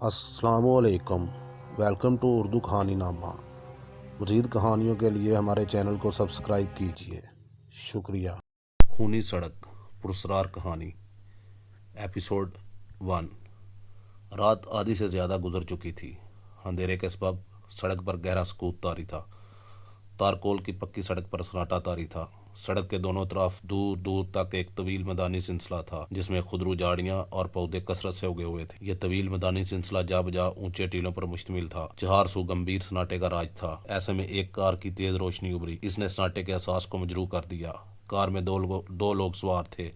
السلام علیکم، welcome to Urdu کہانی نامہ۔ مزید کہانیوں کے لیے ہمارے چینل کو سبسکرائب کیجیے، شکریہ۔ خونی سڑک پراسرار کہانی ایپیسوڈ 1۔ رات آدھی سے زیادہ گزر چکی تھی۔ اندھیرے کے سبب سڑک پر گہرا سکوت طاری تھا۔ تارکول کی پکی سڑک پر سناٹا طاری تھا۔ سڑک کے دونوں طرف دور دور تک ایک طویل میدانی سلسلہ تھا جس میں خضرو جھاڑیاں اور پودے کثرت سے اگے ہوئے تھے۔ یہ طویل میدانی سلسلہ جا بجا اونچے ٹیلوں پر مشتمل تھا۔ چہار سو گمبھیر سناٹے کا راج تھا۔ ایسے میں ایک کار کی تیز روشنی ابھری۔ اس نے سناٹے کے احساس کو مجروح کر دیا۔ کار میں دو لوگ سوار تھے،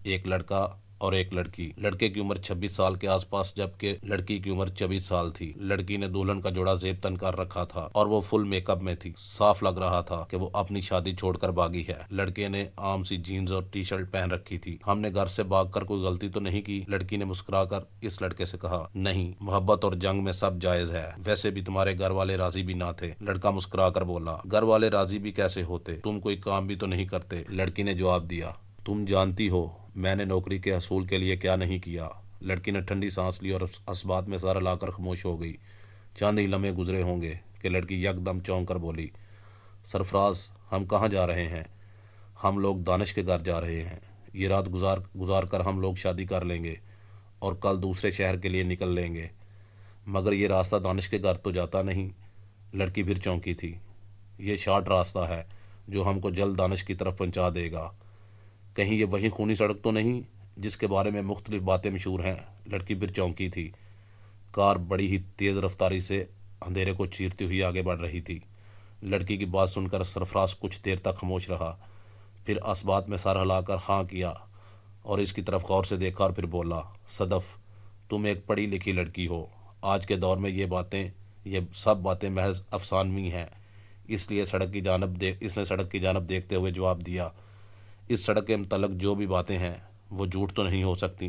ایک لڑکا اور ایک لڑکی۔ لڑکے کی عمر 26 سال کے آس پاس جبکہ لڑکی کی عمر 24 سال تھی۔ لڑکی نے دلہن کا جوڑا زیب تن کر رکھا تھا اور وہ فل میک اپ میں تھی۔ صاف لگ رہا تھا کہ وہ اپنی شادی چھوڑ کر بھاگی ہے۔ لڑکے نے عام سی جینز اور ٹی شرٹ پہن رکھی تھی۔ ہم نے گھر سے بھاگ کر کوئی غلطی تو نہیں کی؟ لڑکی نے مسکرا کر اس لڑکے سے کہا۔ نہیں، محبت اور جنگ میں سب جائز ہے۔ ویسے بھی تمہارے گھر والے راضی بھی نہ تھے۔ لڑکا مسکرا کر بولا۔ گھر والے راضی بھی کیسے ہوتے؟ تم کوئی کام بھی تو نہیں کرتے؟ لڑکی نے جواب دیا۔ تم جانتی ہو میں نے نوکری کے حصول کے لیے کیا نہیں کیا؟ لڑکی نے ٹھنڈی سانس لی اور اس بات میں سر ہلا کر خاموش ہو گئی۔ چند ہی لمحے گزرے ہوں گے کہ لڑکی یک دم چونک کر بولی۔ سرفراز، ہم کہاں جا رہے ہیں؟ ہم لوگ دانش کے گھر جا رہے ہیں۔ یہ رات گزار کر ہم لوگ شادی کر لیں گے اور کل دوسرے شہر کے لیے نکل لیں گے۔ مگر یہ راستہ دانش کے گھر تو جاتا نہیں؟ لڑکی پھر چونکی تھی۔ یہ شارٹ راستہ ہے جو ہم کو جلد دانش کی طرف پہنچا دے گا۔ کہیں یہ وہی خونی سڑک تو نہیں جس کے بارے میں مختلف باتیں مشہور ہیں؟ لڑکی پھر چونکی تھی۔ کار بڑی ہی تیز رفتاری سے اندھیرے کو چیرتی ہوئی آگے بڑھ رہی تھی۔ لڑکی کی بات سن کر سرفراز کچھ دیر تک خاموش رہا، پھر اس بات میں سر ہلا کر ہاں کیا اور اس کی طرف غور سے دیکھا اور پھر بولا۔ صدف، تم ایک پڑھی لکھی لڑکی ہو۔ آج کے دور میں یہ سب باتیں محض افسانوی ہیں۔ اس نے سڑک کی جانب دیکھتے ہوئے جواب دیا۔ اس سڑک کے متعلق جو بھی باتیں ہیں وہ جھوٹ تو نہیں ہو سکتی۔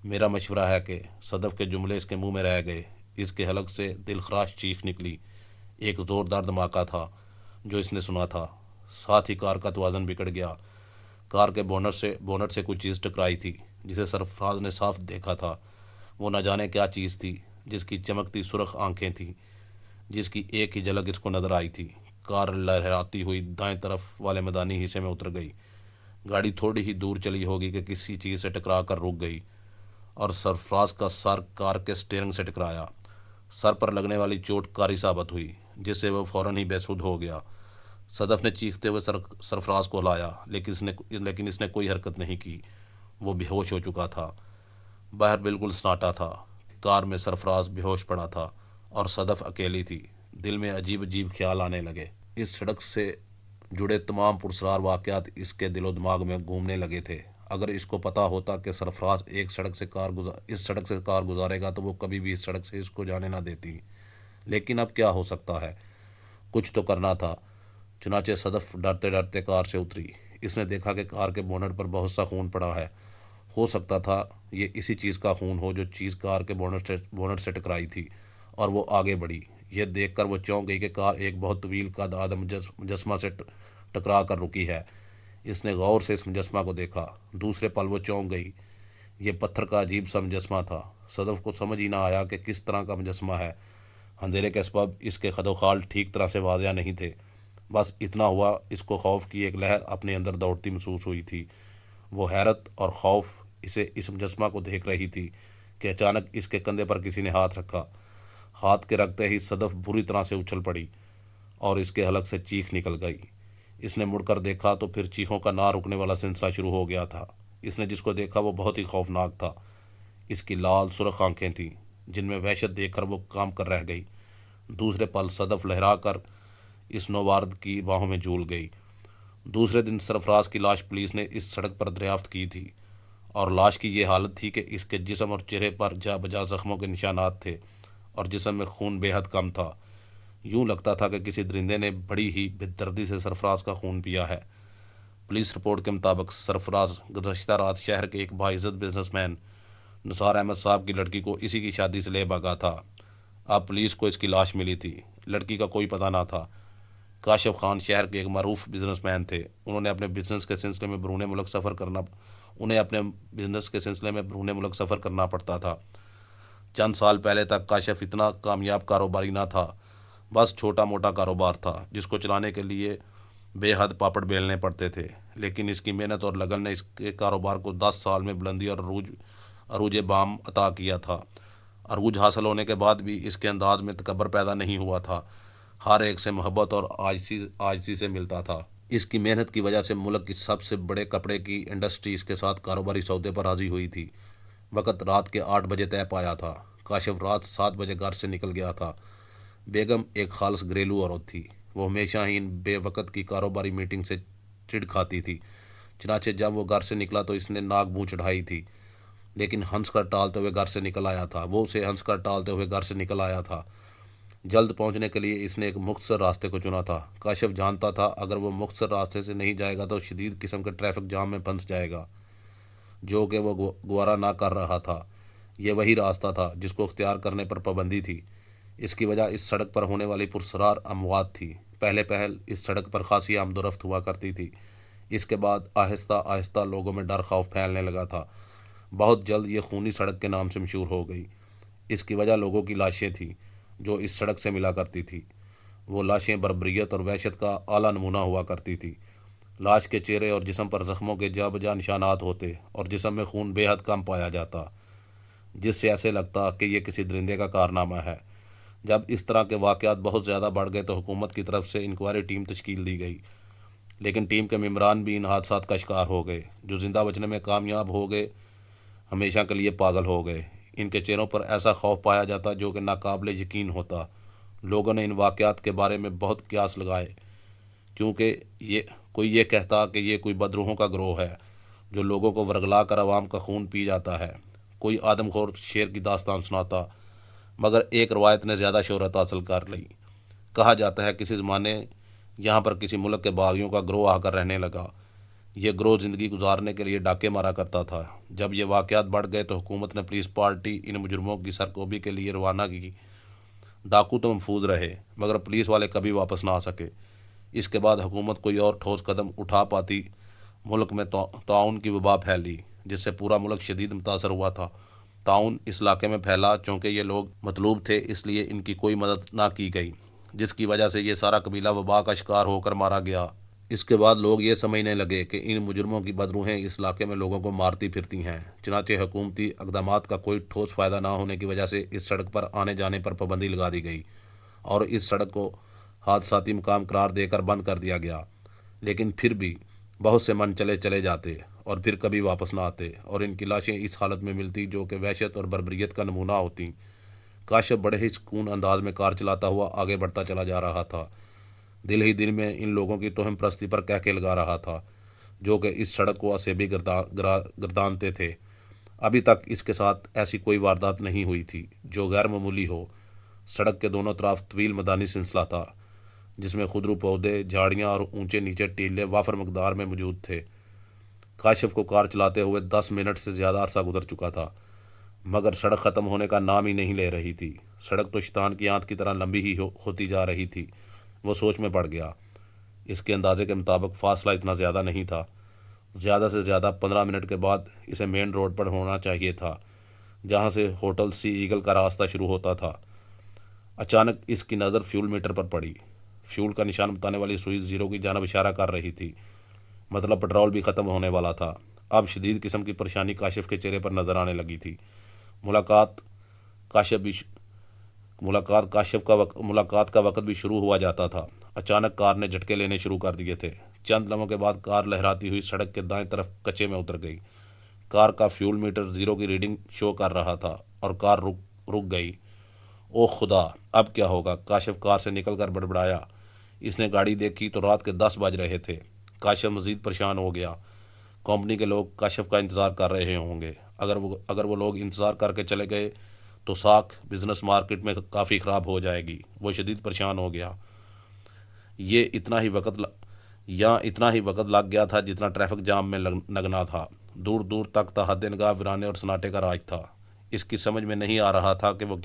میرا مشورہ ہے کہ صدف کے جملے اس کے منہ میں رہ گئے۔ اس کے حلق سے دل خراش چیخ نکلی۔ ایک زوردار دھماکہ تھا جو اس نے سنا تھا، ساتھ ہی کار کا توازن بگڑ گیا۔ کار کے بونٹ سے کوئی چیز ٹکرائی تھی جسے سرفراز نے صاف دیکھا تھا۔ وہ نہ جانے کیا چیز تھی جس کی چمکتی سرخ آنکھیں تھیں، جس کی ایک ہی جھلک اس کو نظر آئی تھی۔ کار لہراتی ہوئی دائیں طرف والے میدانی حصے میں اتر گئی۔ گاڑی تھوڑی ہی دور چلی ہوگی کہ کسی چیز سے ٹکرا کر رک گئی اور سرفراز کا سر کار کے سٹیئرنگ سے ٹکرایا۔ سر پر لگنے والی چوٹ کاری ثابت ہوئی جس سے وہ فوراً ہی بے سدھ ہو گیا۔ صدف نے چیختے ہوئے سرفراز کو ہلایا لیکن اس نے کوئی حرکت نہیں کی۔ وہ بے ہوش ہو چکا تھا۔ باہر بالکل سناٹا تھا۔ کار میں سرفراز بے ہوش پڑا تھا اور صدف اکیلی تھی۔ دل میں عجیب خیال آنے لگے۔ اس سڑک سے جڑے تمام پراسرار واقعات اس کے دل و دماغ میں گھومنے لگے تھے۔ اگر اس کو پتا ہوتا کہ سرفراز اس سڑک سے کار گزارے گا تو وہ کبھی بھی اس سڑک سے اس کو جانے نہ دیتی۔ لیکن اب کیا ہو سکتا ہے؟ کچھ تو کرنا تھا۔ چنانچہ صدف ڈرتے ڈرتے کار سے اتری۔ اس نے دیکھا کہ کار کے بونٹ پر بہت سا خون پڑا ہے۔ ہو سکتا تھا یہ اسی چیز کا خون ہو جو چیز کار کے بونٹ سے ٹکرائی تھی، اور وہ آگے بڑھی۔ یہ دیکھ کر وہ چونک گئی کہ کار ایک بہت طویل قد آدم مجسمہ سے ٹکرا کر رکی ہے۔ اس نے غور سے اس مجسمہ کو دیکھا۔ دوسرے پل وہ چونک گئی۔ یہ پتھر کا عجیب سا مجسمہ تھا۔ صدف کو سمجھ ہی نہ آیا کہ کس طرح کا مجسمہ ہے۔ اندھیرے کے سبب اس کے خد و خال ٹھیک طرح سے واضح نہیں تھے۔ بس اتنا ہوا، اس کو خوف کی ایک لہر اپنے اندر دوڑتی محسوس ہوئی تھی۔ وہ حیرت اور خوف اس مجسمہ کو دیکھ رہی تھی کہ اچانک اس کے کندھے پر کسی نے ہاتھ رکھا۔ ہاتھ کے رکھتے ہی صدف بری طرح سے اچھل پڑی اور اس کے حلق سے چیخ نکل گئی۔ اس نے مڑ کر دیکھا تو پھر چیخوں کا نہ رکنے والا سلسلہ شروع ہو گیا تھا۔ اس نے جس کو دیکھا وہ بہت ہی خوفناک تھا۔ اس کی لال سرخ آنکھیں تھیں جن میں وحشت دیکھ کر وہ کام کر رہ گئی۔ دوسرے پل صدف لہرا کر اس نوآورد کی باہوں میں جھول گئی۔ دوسرے دن سرفراز کی لاش پولیس نے اس سڑک پر دریافت کی تھی اور لاش کی یہ حالت تھی کہ اس کے جسم اور چہرے پر جا بجا زخموں کے نشانات تھے اور جسم میں خون بے حد کم تھا۔ یوں لگتا تھا کہ کسی درندے نے بڑی ہی بے دردی سے سرفراز کا خون پیا ہے۔ پولیس رپورٹ کے مطابق سرفراز گزشتہ رات شہر کے ایک باعزت بزنس مین نثار احمد صاحب کی لڑکی کو اسی کی شادی سے لے بھاگا تھا۔ اب پولیس کو اس کی لاش ملی تھی۔ لڑکی کا کوئی پتہ نہ تھا۔ کاشف خان شہر کے ایک معروف بزنس مین تھے۔ انہیں اپنے بزنس کے سلسلے میں بیرون ملک سفر کرنا پڑتا تھا۔ چند سال پہلے تک کاشف اتنا کامیاب کاروباری نہ تھا، بس چھوٹا موٹا کاروبار تھا جس کو چلانے کے لیے بے حد پاپڑ بیلنے پڑتے تھے، لیکن اس کی محنت اور لگن نے اس کے کاروبار کو 10 سال میں بلندی اور عروج بام عطا کیا تھا۔ عروج حاصل ہونے کے بعد بھی اس کے انداز میں تکبر پیدا نہیں ہوا تھا، ہر ایک سے محبت اور عاجزی سے ملتا تھا۔ اس کی محنت کی وجہ سے ملک کی سب سے بڑے کپڑے کی انڈسٹری اس کے ساتھ کاروباری سودے پر راضی ہوئی تھی۔ وقت رات کے 8 بجے طے پایا تھا۔ کاشف رات 7 بجے گھر سے نکل گیا تھا۔ بیگم ایک خالص گھریلو عورت تھی، وہ ہمیشہ ہی ان بے وقت کی کاروباری میٹنگ سے چڑ کھاتی تھی۔ چنانچہ جب وہ گھر سے نکلا تو اس نے ناک منہ چڑھائی تھی، لیکن ہنس کر ٹالتے ہوئے گھر سے نکل آیا تھا۔ وہ اسے ہنس کر ٹالتے ہوئے گھر سے نکل آیا تھا۔ جلد پہنچنے کے لیے اس نے ایک مختصر راستے کو چنا تھا۔ کاشف جانتا تھا اگر وہ مختصر راستے سے نہیں جائے گا تو شدید قسم کے ٹریفک جام میں پھنس جائے گا، جو کہ وہ گوارا نہ کر رہا تھا۔ یہ وہی راستہ تھا جس کو اختیار کرنے پر پابندی تھی۔ اس کی وجہ اس سڑک پر ہونے والی پرسرار اموات تھی۔ پہلے پہل اس سڑک پر خاصی آمد و رفت ہوا کرتی تھی، اس کے بعد آہستہ آہستہ لوگوں میں ڈر خوف پھیلنے لگا تھا۔ بہت جلد یہ خونی سڑک کے نام سے مشہور ہو گئی۔ اس کی وجہ لوگوں کی لاشیں تھیں جو اس سڑک سے ملا کرتی تھی۔ وہ لاشیں بربریت اور وحشت کا اعلیٰ نمونہ ہوا کرتی تھی۔ لاش کے چہرے اور جسم پر زخموں کے جا بجا نشانات ہوتے اور جسم میں خون بے حد کم پایا جاتا، جس سے ایسے لگتا کہ یہ کسی درندے کا کارنامہ ہے۔ جب اس طرح کے واقعات بہت زیادہ بڑھ گئے تو حکومت کی طرف سے انکوائری ٹیم تشکیل دی گئی، لیکن ٹیم کے ممبران بھی ان حادثات کا شکار ہو گئے۔ جو زندہ بچنے میں کامیاب ہو گئے ہمیشہ کے لیے پاگل ہو گئے۔ ان کے چہروں پر ایسا خوف پایا جاتا جو کہ ناقابل یقین ہوتا۔ لوگوں نے ان واقعات کے بارے میں بہت قیاس لگائے، کیونکہ کوئی یہ کہتا کہ یہ کوئی بدروحوں کا گروہ ہے جو لوگوں کو ورگلا کر عوام کا خون پی جاتا ہے۔ کوئی آدم خور شیر کی داستان سناتا، مگر ایک روایت نے زیادہ شہرت حاصل کر لی۔ کہا جاتا ہے کسی زمانے یہاں پر کسی ملک کے باغیوں کا گروہ آ کر رہنے لگا۔ یہ گروہ زندگی گزارنے کے لیے ڈاکے مارا کرتا تھا۔ جب یہ واقعات بڑھ گئے تو حکومت نے پولیس پارٹی ان مجرموں کی سرکوبی کے لیے روانہ کی۔ ڈاکو تو محفوظ رہے، مگر پولیس والے کبھی واپس نہ آ سکے۔ اس کے بعد حکومت کوئی اور ٹھوس قدم اٹھا پاتی، ملک میں طاعون کی وبا پھیلی، جس سے پورا ملک شدید متاثر ہوا تھا۔ طاعون اس علاقے میں پھیلا چونکہ یہ لوگ مطلوب تھے، اس لیے ان کی کوئی مدد نہ کی گئی، جس کی وجہ سے یہ سارا قبیلہ وبا کا شکار ہو کر مارا گیا۔ اس کے بعد لوگ یہ سمجھنے لگے کہ ان مجرموں کی بدروحیں اس علاقے میں لوگوں کو مارتی پھرتی ہیں۔ چنانچہ حکومتی اقدامات کا کوئی ٹھوس فائدہ نہ ہونے کی وجہ سے اس سڑک پر آنے جانے پر پابندی لگا دی گئی اور اس سڑک کو حادثاتی مقام قرار دے کر بند کر دیا گیا۔ لیکن پھر بھی بہت سے من چلے جاتے اور پھر کبھی واپس نہ آتے، اور ان کی لاشیں اس حالت میں ملتی جو کہ وحشت اور بربریت کا نمونہ ہوتی۔ کاشف بڑے ہی سکون انداز میں کار چلاتا ہوا آگے بڑھتا چلا جا رہا تھا، دل ہی دل میں ان لوگوں کی توہم پرستی پر کہکے لگا رہا تھا جو کہ اس سڑک کو اسیبی گردانتے تھے۔ ابھی تک اس کے ساتھ ایسی کوئی واردات نہیں ہوئی تھی جو غیر معمولی ہو۔ سڑک کے دونوں طرف طویل میدانی سلسلہ تھا جس میں خضرو پودے، جھاڑیاں اور اونچے نیچے ٹیلے وافر مقدار میں موجود تھے۔ کاشف کو کار چلاتے ہوئے 10 منٹ سے زیادہ عرصہ گزر چکا تھا، مگر سڑک ختم ہونے کا نام ہی نہیں لے رہی تھی۔ سڑک تو شیطان کی آنت کی طرح لمبی ہی ہوتی جا رہی تھی۔ وہ سوچ میں پڑ گیا۔ اس کے اندازے کے مطابق فاصلہ اتنا زیادہ نہیں تھا۔ زیادہ سے زیادہ 15 منٹ کے بعد اسے مین روڈ پر ہونا چاہیے تھا، جہاں سے ہوٹل سی ایگل کا راستہ شروع ہوتا تھا۔ اچانک اس کی نظر فیول میٹر پر پڑی۔ فیول کا نشان بتانے والی سوئی زیرو کی جانب اشارہ کر رہی تھی، مطلب پٹرول بھی ختم ہونے والا تھا۔ اب شدید قسم کی پریشانی کاشف کے چہرے پر نظر آنے لگی تھی۔ ملاقات کا وقت بھی شروع ہوا جاتا تھا۔ اچانک کار نے جھٹکے لینے شروع کر دیے تھے۔ چند لمحوں کے بعد کار لہراتی ہوئی سڑک کے دائیں طرف کچے میں اتر گئی۔ کار کا فیول میٹر زیرو کی ریڈنگ شو کر رہا تھا اور کار رک گئی۔ اوہ خدا، اب کیا ہوگا؟ کاشف کار سے نکل کر بڑبڑایا۔ اس نے گاڑی دیکھی تو رات کے 10 بج رہے تھے۔ کاشف مزید پریشان ہو گیا۔ کمپنی کے لوگ کاشف کا انتظار کر رہے ہوں گے۔ اگر وہ لوگ انتظار کر کے چلے گئے تو ساکھ بزنس مارکیٹ میں کافی خراب ہو جائے گی۔ وہ شدید پریشان ہو گیا۔ اتنا ہی وقت لگ گیا تھا جتنا ٹریفک جام میں لگنا تھا۔ دور دور تک تحد نگاہ ویرانے اور سناٹے کا راج تھا۔ اس کی سمجھ میں نہیں آ رہا تھا کہ وہ کیا